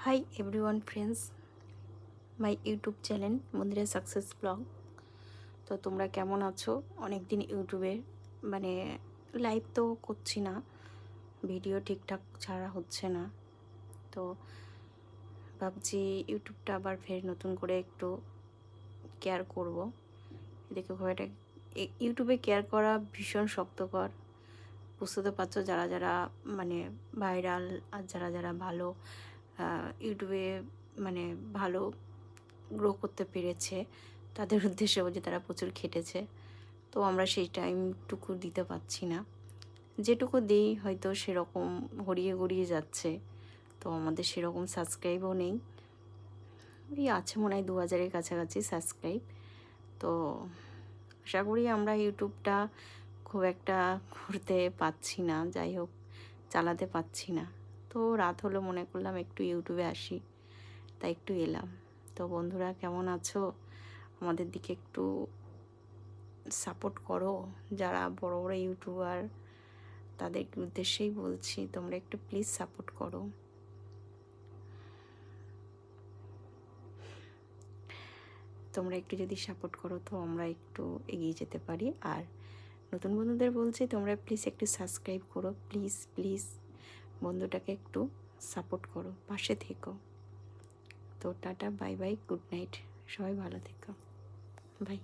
Hi everyone friends, my YouTube channel Mandira success blog. তো তোমরা কেমন আছো? অনেক দিন ইউটিউবে মানে লাইভ তো করছি না, ভিডিও ঠিকঠাক ছাড়া হচ্ছে না। তো ভাবছি ইউটিউবটা আবার ফের নতুন করে একটু কেয়ার করব। এদিকে ভয়টা, ইউটিউবে কেয়ার করা ভীষণ শক্তকর। বুঝতে তো পারছো, যারা যারা মানে ভাইরাল আর যারা যারা ভালো ইউটিউবে মানে ভালো গ্রো করতে পেরেছে, তাদের উদ্দেশ্যেও যে তারা প্রচুর খেটেছে। তো আমরা সেই টাইমটুকু দিতে পারছি না, যেটুকু দিই হয়তো সেরকম গড়িয়ে গড়িয়ে যাচ্ছে। তো আমাদের সেরকম সাবস্ক্রাইবও নেই, ওই আছে মনে হয় 2000-এর কাছাকাছি সাবস্ক্রাইব। তো আশা করি আমরা ইউটিউবটা খুব একটা করতে পারছি না, যাই হোক চালাতে পারছি না। তো রাত হলো, মনে করলাম একটু ইউটিউবে আসি, তাই একটু এলাম। তো বন্ধুরা কেমন আছো? আমাদের দিকে একটু সাপোর্ট করো। যারা বড় বড় ইউটিউবার তাদের উদ্দেশ্যেই বলছি, তোমরা একটু প্লিজ সাপোর্ট করো। তোমরা একটু যদি সাপোর্ট করো তো আমরা একটু এগিয়ে যেতে পারি। আর নতুন বন্ধুদের বলছি, তোমরা প্লিজ একটু সাবস্ক্রাইব করো, প্লিজ প্লিজ বন্ধুটাকে একটু সাপোর্ট করো, পাশে থেকো। তো tata, bye bye, good night, সবাই ভালো থেকো, বাই।